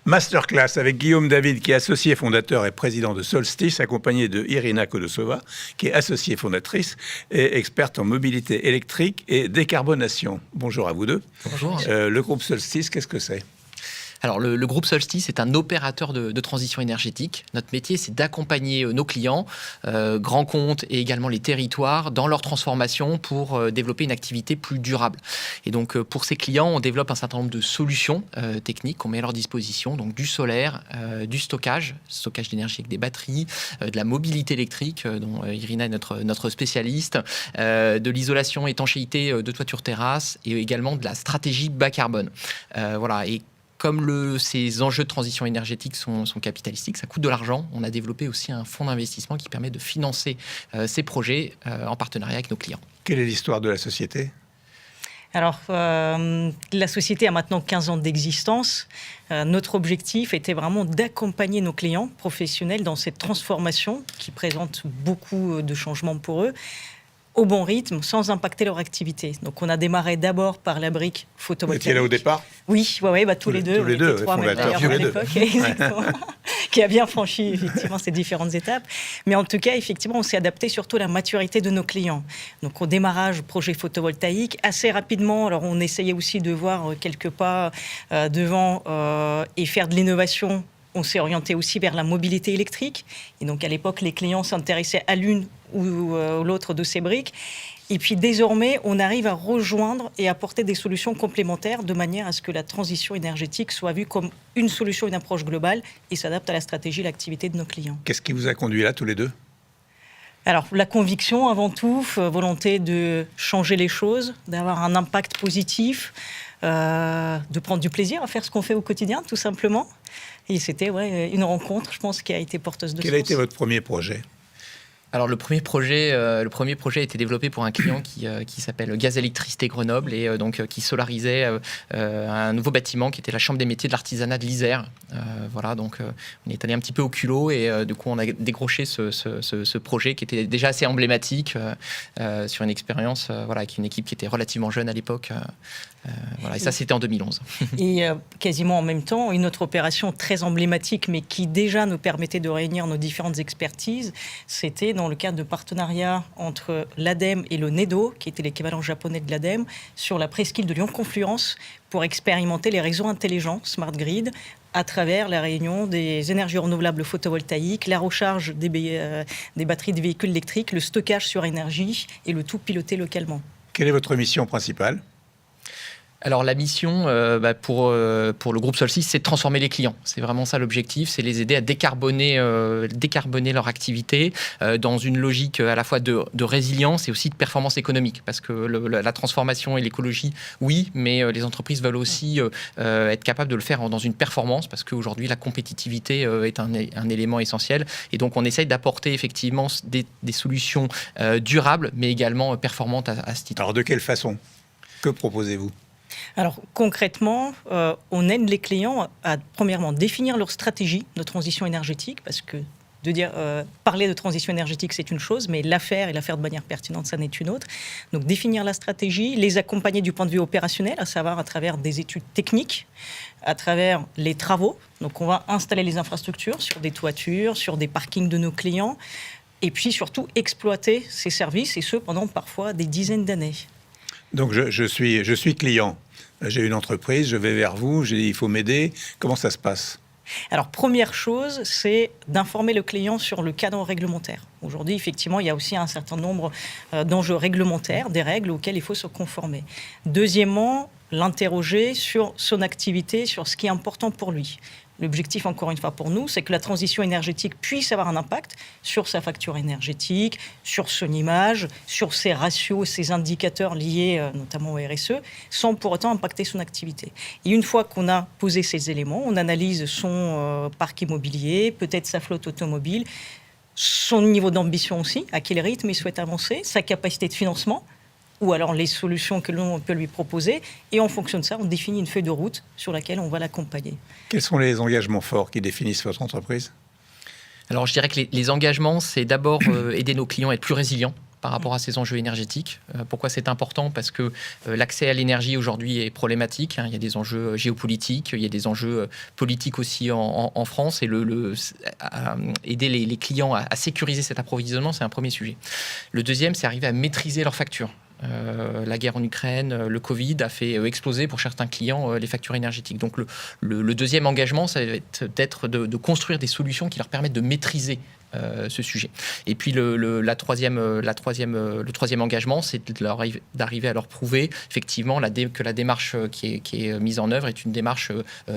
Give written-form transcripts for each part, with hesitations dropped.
Masterclass avec Guillaume David, qui est associé fondateur et président de Solstice, accompagné de Irina Kodosova, qui est associée fondatrice et experte en mobilité électrique et décarbonation. Bonjour à vous deux. Bonjour. Le groupe Solstice, qu'est-ce que c'est ? Alors, le groupe Solstice est un opérateur de transition énergétique. Notre métier, c'est d'accompagner nos clients, grands comptes et également les territoires, dans leur transformation pour développer une activité plus durable. Et donc, pour ces clients, on développe un certain nombre de solutions techniques qu'on met à leur disposition. Donc, du solaire, du stockage d'énergie avec des batteries, de la mobilité électrique, dont Irina est notre spécialiste, de l'isolation étanchéité de toiture terrasse et également de la stratégie bas carbone. Voilà. Et comme ces enjeux de transition énergétique sont capitalistiques, ça coûte de l'argent, on a développé aussi un fonds d'investissement qui permet de financer ces projets en partenariat avec nos clients. Quelle est l'histoire de la société ? Alors, la société a maintenant 15 ans d'existence. Notre objectif était vraiment d'accompagner nos clients professionnels dans cette transformation qui présente beaucoup de changements pour eux, au bon rythme, sans impacter leur activité. Donc, on a démarré d'abord par la brique photovoltaïque. Vous étiez là au départ ? Oui, tous les deux. Tous les deux, trois fondateurs, à l'époque, exactement, qui a bien franchi effectivement ces différentes étapes. Mais en tout cas, effectivement, on s'est adapté surtout à la maturité de nos clients. Donc, au démarrage, projet photovoltaïque, assez rapidement, alors on essayait aussi de voir quelques pas devant et faire de l'innovation. On s'est orienté aussi vers la mobilité électrique. Et donc, à l'époque, les clients s'intéressaient à l'une ou l'autre de ces briques. Et puis, désormais, on arrive à rejoindre et apporter des solutions complémentaires de manière à ce que la transition énergétique soit vue comme une solution, une approche globale et s'adapte à la stratégie et l'activité de nos clients. Qu'est-ce qui vous a conduit là, tous les deux ? Alors, la conviction, avant tout, volonté de changer les choses, d'avoir un impact positif, de prendre du plaisir à faire ce qu'on fait au quotidien, tout simplement. Et c'était une rencontre, je pense, qui a été porteuse de sens. Quel a été votre premier projet ? Alors, le premier projet a été développé pour un client qui s'appelle Gaz Électricité Grenoble et donc qui solarisait un nouveau bâtiment qui était la Chambre des métiers de l'artisanat de l'Isère. Voilà, donc on est allé un petit peu au culot et du coup on a décroché ce projet qui était déjà assez emblématique sur une expérience avec une équipe qui était relativement jeune à l'époque. Et ça, c'était en 2011. Et quasiment en même temps, une autre opération très emblématique, mais qui déjà nous permettait de réunir nos différentes expertises, c'était dans le cadre de partenariat entre l'ADEME et le NEDO, qui était l'équivalent japonais de l'ADEME, sur la presqu'île de Lyon-Confluence, pour expérimenter les réseaux intelligents, Smart Grid, à travers la réunion des énergies renouvelables photovoltaïques, la recharge des batteries de véhicules électriques, le stockage sur énergie et le tout piloté localement. Quelle est votre mission principale ? Alors la mission pour le groupe Solstice, c'est de transformer les clients. C'est vraiment ça l'objectif, c'est les aider à décarboner leur activité dans une logique à la fois de résilience et aussi de performance économique. Parce que la transformation et l'écologie, oui, mais les entreprises veulent aussi être capables de le faire dans une performance, parce qu'aujourd'hui la compétitivité est un élément essentiel. Et donc on essaye d'apporter effectivement des solutions durables, mais également performantes à ce titre. Alors de quelle façon ? Que proposez-vous ? Alors concrètement, on aide les clients à premièrement définir leur stratégie de transition énergétique, parce que parler de transition énergétique, c'est une chose, mais la faire de manière pertinente, ça n'est une autre. Donc définir la stratégie, les accompagner du point de vue opérationnel, à savoir à travers des études techniques, à travers les travaux. Donc on va installer les infrastructures sur des toitures, sur des parkings de nos clients, et puis surtout exploiter ces services, et ce pendant parfois des dizaines d'années. Donc je suis client, j'ai une entreprise, je vais vers vous, j'ai dit il faut m'aider, comment ça se passe ? Alors première chose, c'est d'informer le client sur le cadre réglementaire. Aujourd'hui, effectivement, il y a aussi un certain nombre d'enjeux réglementaires, des règles auxquelles il faut se conformer. Deuxièmement, l'interroger sur son activité, sur ce qui est important pour lui. L'objectif, encore une fois, pour nous, c'est que la transition énergétique puisse avoir un impact sur sa facture énergétique, sur son image, sur ses ratios, ses indicateurs liés notamment au RSE, sans pour autant impacter son activité. Et une fois qu'on a posé ces éléments, on analyse son parc immobilier, peut-être sa flotte automobile, son niveau d'ambition aussi, à quel rythme il souhaite avancer, sa capacité de financement, ou alors les solutions que l'on peut lui proposer. Et en fonction de ça, on définit une feuille de route sur laquelle on va l'accompagner. Quels sont les engagements forts qui définissent votre entreprise ? Alors, je dirais que les engagements, c'est d'abord aider nos clients à être plus résilients. par rapport à ces enjeux énergétiques. Pourquoi c'est important ? Parce que l'accès à l'énergie aujourd'hui est problématique. Il y a des enjeux géopolitiques, il y a des enjeux politiques aussi en France. Et aider les clients à sécuriser cet approvisionnement, c'est un premier sujet. Le deuxième, c'est arriver à maîtriser leurs factures. La guerre en Ukraine, le Covid a fait exploser pour certains clients les factures énergétiques. Donc le deuxième engagement, ça va être d'être de construire des solutions qui leur permettent de maîtriser ce sujet. Et puis le troisième engagement, c'est d'arriver à leur prouver effectivement que la démarche qui est mise en œuvre est une démarche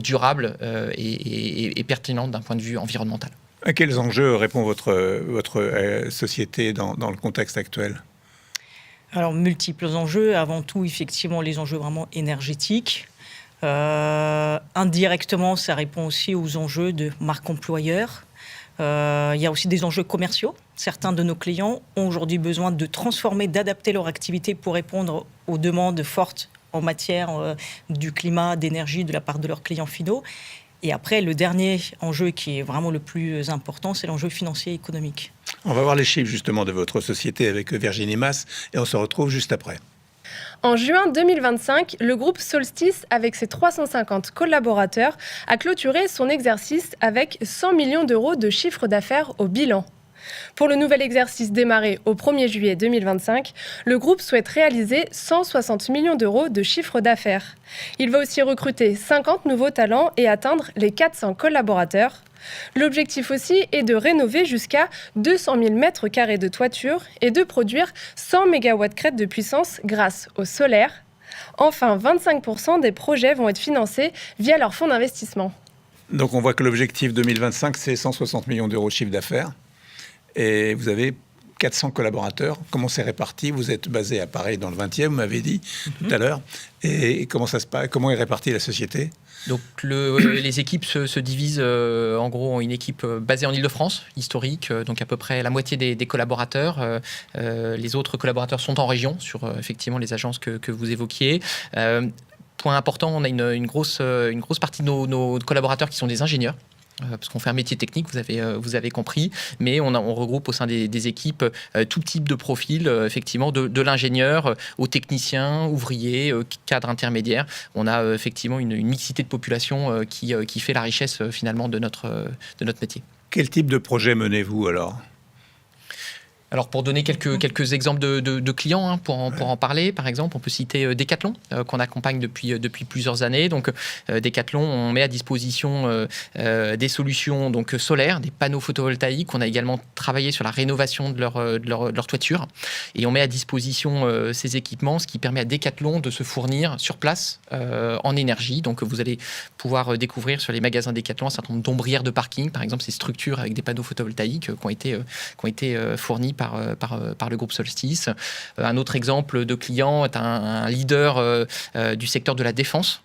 durable et pertinente d'un point de vue environnemental. À quels enjeux répond votre société dans le contexte actuel ? Alors, multiples enjeux. Avant tout, effectivement, les enjeux vraiment énergétiques. Indirectement, ça répond aussi aux enjeux de marque employeur. Il y a aussi des enjeux commerciaux. Certains de nos clients ont aujourd'hui besoin de transformer, d'adapter leur activité pour répondre aux demandes fortes en matière du climat, d'énergie de la part de leurs clients finaux. Et après, le dernier enjeu qui est vraiment le plus important, c'est l'enjeu financier et économique. On va voir les chiffres justement de votre société avec Virginie Mas et on se retrouve juste après. En juin 2025, le groupe Solstice, avec ses 350 collaborateurs, a clôturé son exercice avec 100 millions d'euros de chiffre d'affaires au bilan. Pour le nouvel exercice démarré au 1er juillet 2025, le groupe souhaite réaliser 160 millions d'euros de chiffre d'affaires. Il va aussi recruter 50 nouveaux talents et atteindre les 400 collaborateurs. L'objectif aussi est de rénover jusqu'à 200 000 mètres carrés de toiture et de produire 100 MW de puissance grâce au solaire. Enfin, 25% des projets vont être financés via leur fonds d'investissement. Donc on voit que l'objectif 2025, c'est 160 millions d'euros de chiffre d'affaires. Et vous avez 400 collaborateurs. Comment c'est réparti ? Vous êtes basé à Paris dans le 20e, vous m'avez dit tout à l'heure. Et comment ça se passe ? Comment est répartie la société ? Donc les équipes se divisent en gros en une équipe basée en Île-de-France, historique, donc à peu près la moitié des collaborateurs. Les autres collaborateurs sont en région, sur effectivement les agences que vous évoquiez. Point important, on a une grosse partie de nos collaborateurs qui sont des ingénieurs. Parce qu'on fait un métier technique, vous avez compris, mais on regroupe au sein des équipes tout type de profil, effectivement, de l'ingénieur au technicien, ouvrier, cadre intermédiaire. On a effectivement une mixité de population qui fait la richesse finalement de notre métier. Quel type de projet menez-vous alors ? Alors, pour donner quelques exemples de clients, pour en parler, par exemple, on peut citer Decathlon, qu'on accompagne depuis plusieurs années. Donc, Decathlon, on met à disposition des solutions donc, solaires, des panneaux photovoltaïques. On a également travaillé sur la rénovation de leur toiture. Et on met à disposition ces équipements, ce qui permet à Decathlon de se fournir sur place en énergie. Donc, vous allez pouvoir découvrir sur les magasins Decathlon un certain nombre d'ombrières de parking, par exemple, ces structures avec des panneaux photovoltaïques qui ont été fournis par le groupe Solstice. Un autre exemple de client est un leader du secteur de la défense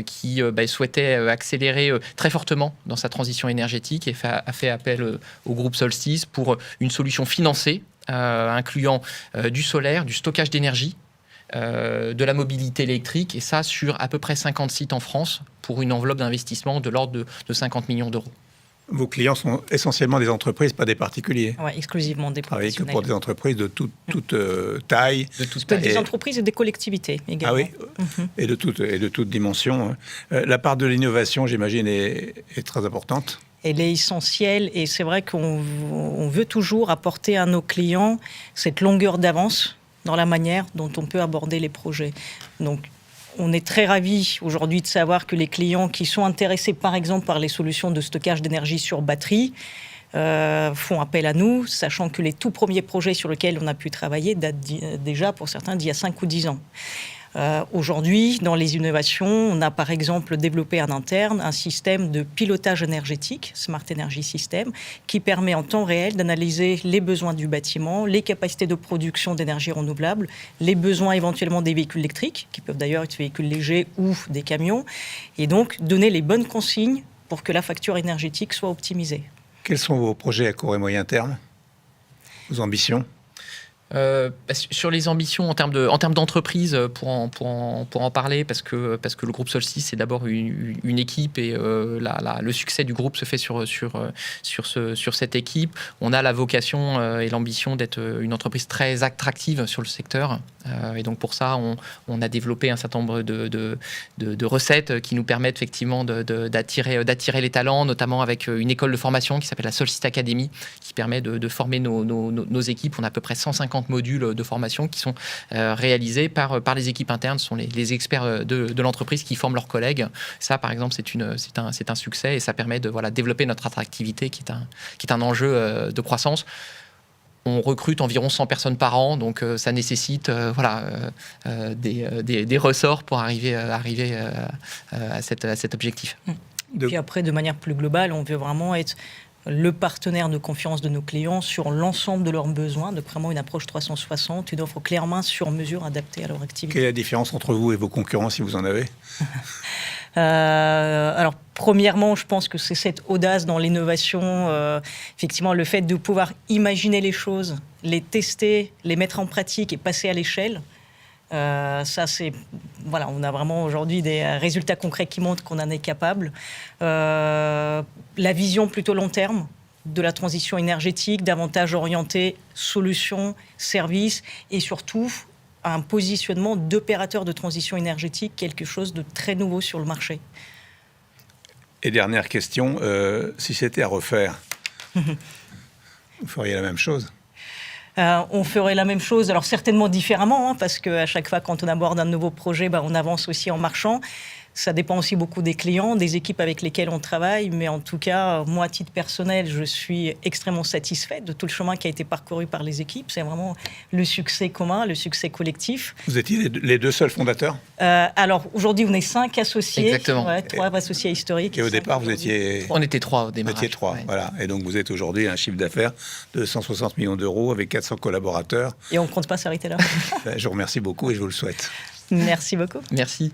qui souhaitait accélérer très fortement dans sa transition énergétique et a fait appel au groupe Solstice pour une solution financée incluant du solaire, du stockage d'énergie, de la mobilité électrique, et ça sur à peu près 50 sites en France pour une enveloppe d'investissement de l'ordre de 50 millions d'euros. Vos clients sont essentiellement des entreprises, pas des particuliers. Oui, exclusivement des professionnels. Que pour des entreprises de toute taille. Des entreprises et des collectivités également. Ah oui, et de toute dimension. La part de l'innovation, j'imagine, est très importante. Elle est essentielle et c'est vrai qu'on veut toujours apporter à nos clients cette longueur d'avance dans la manière dont on peut aborder les projets. Donc, on est très ravis aujourd'hui de savoir que les clients qui sont intéressés, par exemple, par les solutions de stockage d'énergie sur batterie, font appel à nous, sachant que les tout premiers projets sur lesquels on a pu travailler datent déjà, pour certains, d'il y a 5 ou 10 ans. Aujourd'hui, dans les innovations, on a par exemple développé en interne un système de pilotage énergétique, Smart Energy System, qui permet en temps réel d'analyser les besoins du bâtiment, les capacités de production d'énergie renouvelable, les besoins éventuellement des véhicules électriques, qui peuvent d'ailleurs être véhicules légers ou des camions, et donc donner les bonnes consignes pour que la facture énergétique soit optimisée. Quels sont vos projets à court et moyen terme ? Vos ambitions ? Sur les ambitions en termes d'entreprise, pour en parler, parce que le groupe Solstice, c'est d'abord une équipe et le succès du groupe se fait sur cette équipe. On a la vocation et l'ambition d'être une entreprise très attractive sur le secteur. Et donc pour ça, on a développé un certain nombre de recettes qui nous permettent effectivement d'attirer les talents, notamment avec une école de formation qui s'appelle la Solstice Academy, qui permet de former nos équipes. On a à peu près 150 modules de formation qui sont réalisés par les équipes internes. Ce sont les experts de l'entreprise qui forment leurs collègues. Ça, par exemple, c'est un succès et ça permet de développer notre attractivité, qui est un enjeu de croissance. On recrute environ 100 personnes par an, donc ça nécessite des ressorts pour arriver à cet objectif. Et puis après, de manière plus globale, on veut vraiment être le partenaire de confiance de nos clients sur l'ensemble de leurs besoins, donc vraiment une approche 360, une offre clairement sur mesure adaptée à leur activité. Quelle est la différence entre vous et vos concurrents, si vous en avez ? Alors, premièrement, je pense que c'est cette audace dans l'innovation, effectivement, le fait de pouvoir imaginer les choses, les tester, les mettre en pratique et passer à l'échelle. Ça, c'est... Voilà, on a vraiment aujourd'hui des résultats concrets qui montrent qu'on en est capable. La vision plutôt long terme de la transition énergétique, davantage orientée solutions, services et surtout un positionnement d'opérateur de transition énergétique, quelque chose de très nouveau sur le marché. Et dernière question, si c'était à refaire, vous feriez la même chose ? On ferait la même chose, alors certainement différemment, parce qu'à chaque fois quand on aborde un nouveau projet, on avance aussi en marchant. Ça dépend aussi beaucoup des clients, des équipes avec lesquelles on travaille, mais en tout cas, moi, à titre personnel, je suis extrêmement satisfaite de tout le chemin qui a été parcouru par les équipes. C'est vraiment le succès commun, le succès collectif. Vous étiez les deux seuls fondateurs ? Alors, aujourd'hui, on est 5 associés. Exactement. 3 associés historiques. Et au départ, vous étiez... On était 3 au démarrage. Vous étiez 3, ouais. voilà. Et donc, vous êtes aujourd'hui un chiffre d'affaires de 160 millions d'euros avec 400 collaborateurs. Et on ne compte pas s'arrêter là. Je vous remercie beaucoup et je vous le souhaite. Merci beaucoup. Merci.